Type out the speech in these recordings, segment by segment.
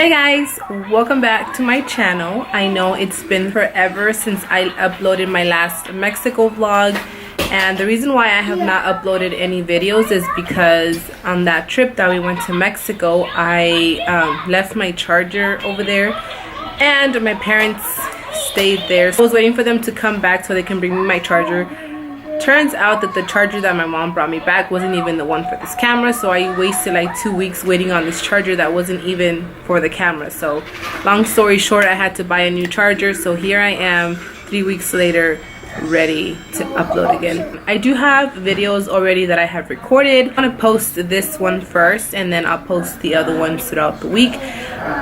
Hey guys, welcome back to my channel. I know it's been forever since I uploaded my last Mexico vlog, and the reason why I have not uploaded any videos is because on that trip that we went to Mexico, I left my charger over there and my parents stayed there. So I was waiting for them to come back so they can bring me my charger. Turns out that the charger that my mom brought me back wasn't even the one for this camera, so I wasted like 2 weeks waiting on this charger that wasn't even for the camera. So long story short, I had to buy a new charger, so here I am 3 weeks later, ready to upload again. I do have videos already that I have recorded. I'm gonna post this one first and then I'll post the other ones throughout the week.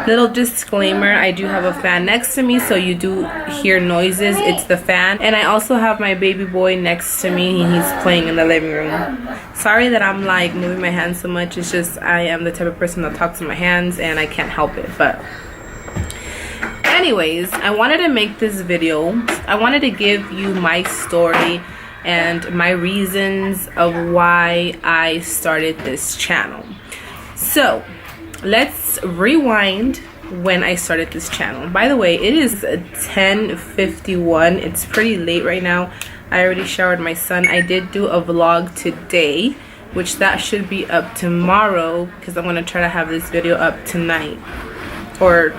Little disclaimer, I do have a fan next to me, so you do hear noises. It's the fan. And I also have my baby boy next to me. He's playing in the living room. Sorry that I'm like moving my hands so much. It's just I am the type of person that talks with my hands and I can't help it. But anyways, I wanted to make this video. I wanted to give you my story and my reasons of why I started this channel. So let's rewind when I started this channel. By the way, it is 10:51. It's pretty late right now. I already showered my son. I did do a vlog today, which that should be up tomorrow because I'm gonna try to have this video up tonight or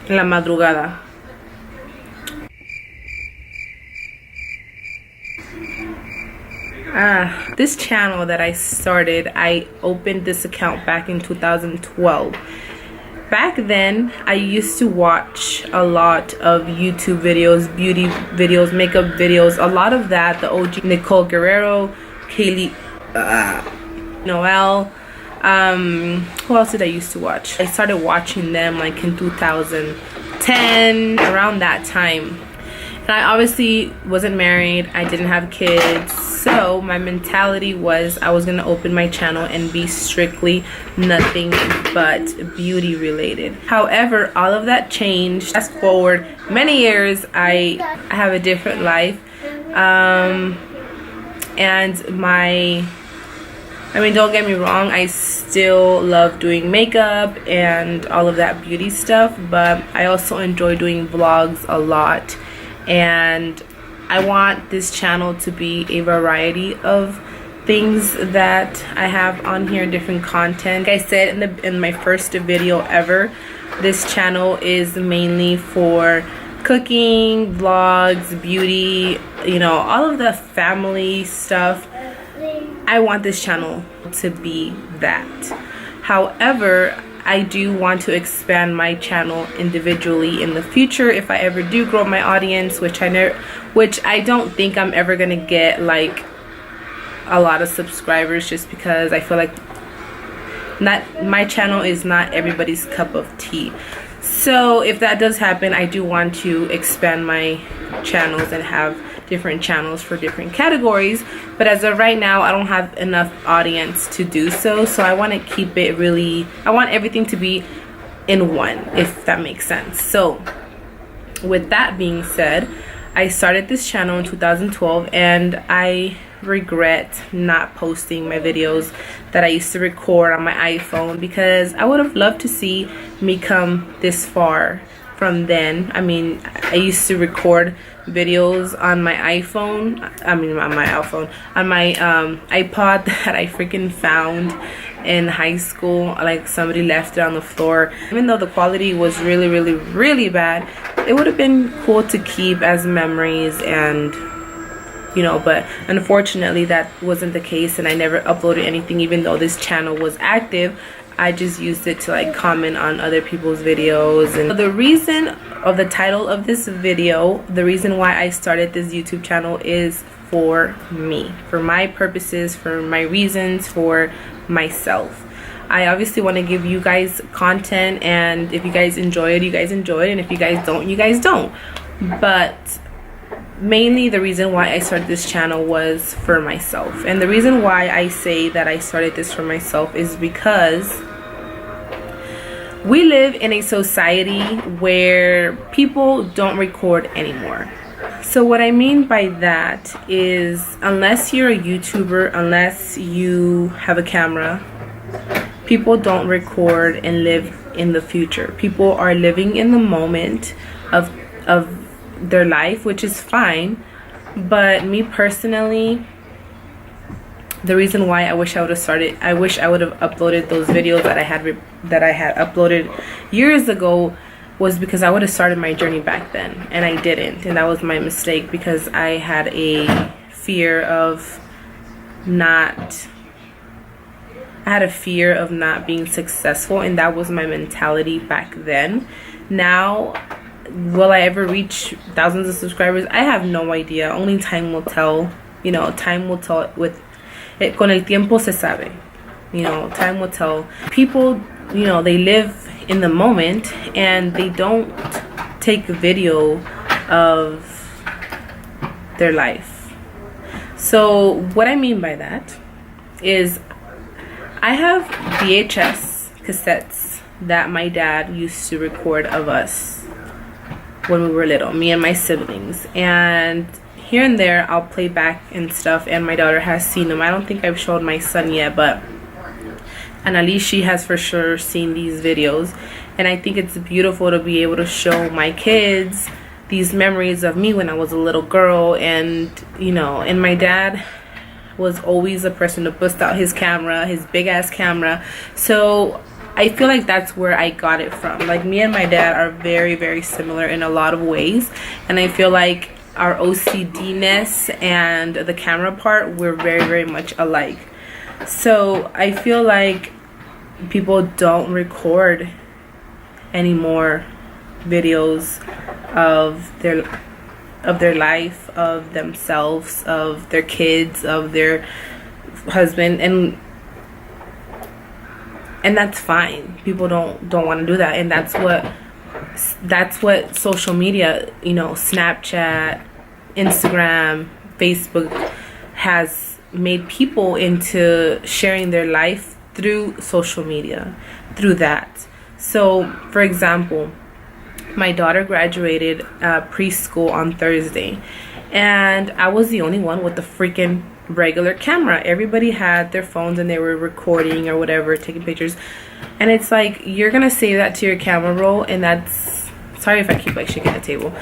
en la madrugada. This channel that I started, I opened this account back in 2012. Back then, I used to watch a lot of YouTube videos, beauty videos, makeup videos, a lot of that, the OG Nicole Guerrero, Kaylee, Noelle. Who else did I used to watch? I started watching them like in 2010, around that time. And I obviously wasn't married, I didn't have kids, so my mentality was I was gonna open my channel and be strictly nothing but beauty related. However, all of that changed. Fast forward many years, I have a different life, and I mean, don't get me wrong, I still love doing makeup and all of that beauty stuff, but I also enjoy doing vlogs a lot. And I want this channel to be a variety of things that I have on here, different content. Like I said in my first video ever, this channel is mainly for cooking, vlogs, beauty, you know, all of the family stuff. I want this channel to be that. However, I do want to expand my channel individually in the future if I ever do grow my audience, which I don't think I'm ever gonna get like a lot of subscribers, just because I feel like my channel is not everybody's cup of tea. So if that does happen, I do want to expand my channels and have different channels for different categories, but as of right now I don't have enough audience to do so, so I want to keep it really, I want everything to be in one, if that makes sense. So with that being said, I started this channel in 2012 and I regret not posting my videos that I used to record on my iPhone, because I would have loved to see me come this far from then. I mean, I used to record videos on my iPhone, on my iPod that I freaking found in high school. Like somebody left it on the floor. Even though the quality was really, really, really bad, it would have been cool to keep as memories, and you know, but unfortunately that wasn't the case and I never uploaded anything, even though this channel was active. I just used it to like comment on other people's videos. And the reason of the title of this video, the reason why I started this YouTube channel is for me, for my purposes, for my reasons, for myself. I obviously want to give you guys content, and if you guys enjoy it, you guys enjoy it, and if you guys don't, you guys don't. But mainly the reason why I started this channel was for myself. And the reason why I say that I started this for myself is because we live in a society where people don't record anymore. So what I mean by that is, unless you're a YouTuber, unless you have a camera, People don't record and live in the future. People are living in the moment of their life, which is fine. But me personally, the reason why I wish I would have uploaded those videos that I had uploaded years ago was because I would have started my journey back then, and I didn't, and that was my mistake, because I had a fear of not being successful, and that was my mentality back then. Now, will I ever reach thousands of subscribers? I have no idea. Only time will tell. You know, time will tell. Con el tiempo se sabe. You know, time will tell. People, you know, they live in the moment and they don't take video of their life. So what I mean by that is, I have VHS cassettes that my dad used to record of us when we were little, me and my siblings, and here and there I'll play back and stuff, and my daughter has seen them. I don't think I've showed my son yet, but Annalise, she has for sure seen these videos, and I think it's beautiful to be able to show my kids these memories of me when I was a little girl. And you know, and my dad was always a person to bust out his camera, his big ass camera. So I feel like that's where I got it from. Like, me and my dad are very, very similar in a lot of ways, and I feel like our OCD-ness and the camera part, we're very, very much alike. So I feel like people don't record anymore videos of their life, of themselves, of their kids, of their husband, and that's fine. People don't want to do that, and that's what social media, you know, Snapchat, Instagram, Facebook has made people into sharing their life through social media, through that. So, for example, my daughter graduated preschool on Thursday, and I was the only one with the freaking regular camera. Everybody had their phones and they were recording or whatever, taking pictures, and it's like, you're gonna save that to your camera roll, and that's, sorry if I keep like shaking the table,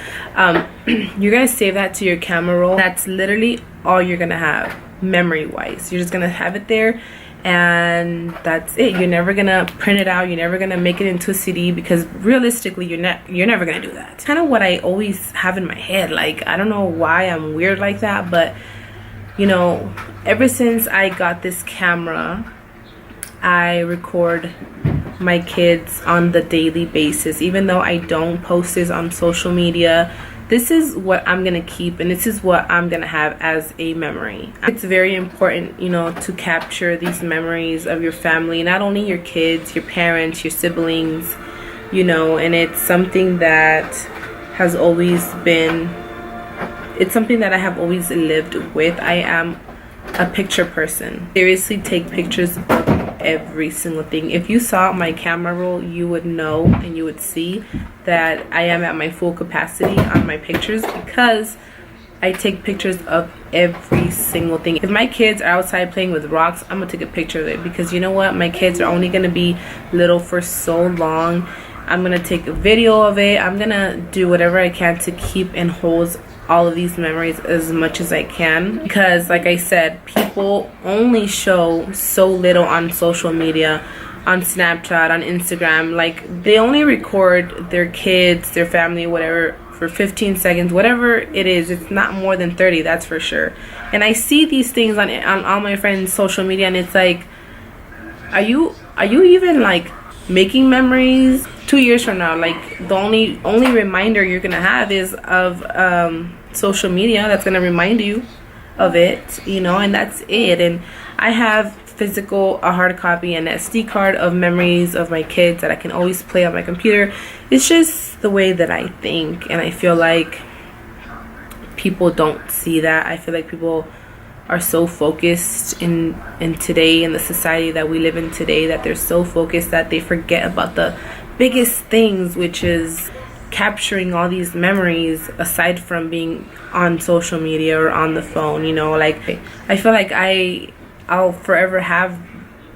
you're gonna save that to your camera roll. That's literally all you're gonna have memory wise. You're just gonna have it there, and that's it. You're never gonna print it out, you're never gonna make it into a CD, because realistically you're never gonna do that. It's kind of what I always have in my head. Like, I don't know why I'm weird like that, but you know, ever since I got this camera, I record my kids on the daily basis. Even though I don't post this on social media, this is what I'm gonna keep, and this is what I'm gonna have as a memory. It's very important, you know, to capture these memories of your family, not only your kids, your parents, your siblings, you know, and it's something that has always been, it's something that I have always lived with. I am a picture person. Seriously, take pictures of every single thing. If you saw my camera roll, you would know and you would see that I am at my full capacity on my pictures, because I take pictures of every single thing. If my kids are outside playing with rocks, I'm gonna take a picture of it, because you know what, my kids are only gonna be little for so long. I'm gonna take a video of it. I'm gonna do whatever I can to keep and hold all of these memories as much as I can, because like I said, people only show so little on social media, on Snapchat, on Instagram. Like, they only record their kids, their family, whatever, for 15 seconds, whatever it is. It's not more than 30, that's for sure. And I see these things on all my friends' social media, and it's like, are you even like making memories 2 years from now? Like, the only reminder you're gonna have is of social media that's gonna remind you of it, you know, and that's it. And I have a hard copy and SD card of memories of my kids that I can always play on my computer. It's just the way that I think, and I feel like people don't see that. I feel like people are so focused in today, in the society that we live in today, that they're so focused that they forget about the biggest things, which is capturing all these memories aside from being on social media or on the phone, you know. Like, I feel like I'll forever have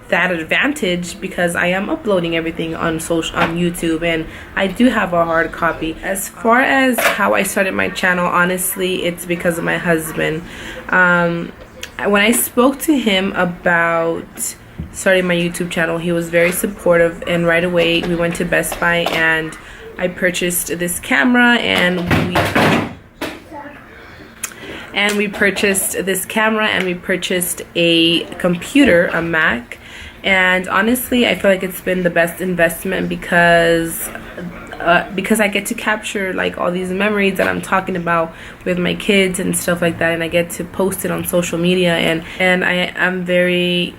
that advantage because I am uploading everything on YouTube, and I do have a hard copy. As far as how I started my channel, honestly, it's because of my husband. When I spoke to him about starting my YouTube channel, he was very supportive, and right away we went to Best Buy and I purchased this camera, and we purchased a computer, a Mac. And honestly, I feel like it's been the best investment because I get to capture like all these memories that I'm talking about with my kids and stuff like that, and I get to post it on social media, and I'm very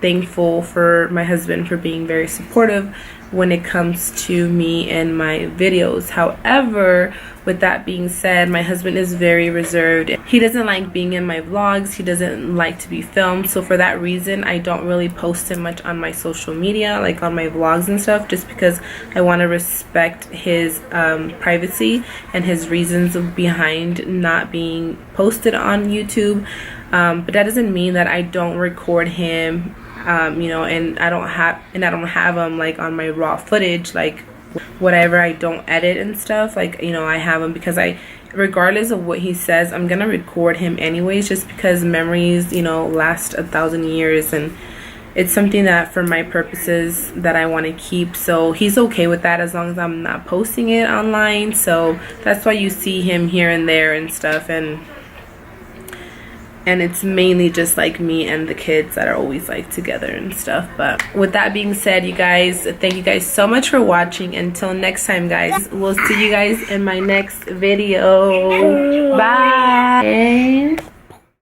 thankful for my husband for being very supportive when it comes to me and my videos. However, with that being said, my husband is very reserved. He doesn't like being in my vlogs. He doesn't like to be filmed. So for that reason, I don't really post him much on my social media, like on my vlogs and stuff, just because I want to respect his privacy and his reasons behind not being posted on YouTube. But that doesn't mean that I don't record him, you know, and I don't have him like on my raw footage, like whatever I don't edit and stuff, like, you know, I have him because regardless of what he says, I'm gonna record him anyways, just because memories, you know, last 1,000 years, and it's something that for my purposes that I want to keep. So he's okay with that as long as I'm not posting it online. So that's why you see him here and there and stuff, and it's mainly just like me and the kids that are always like together and stuff. But with that being said, you guys, thank you guys so much for watching. Until next time, guys, we'll see you guys in my next video. Bye.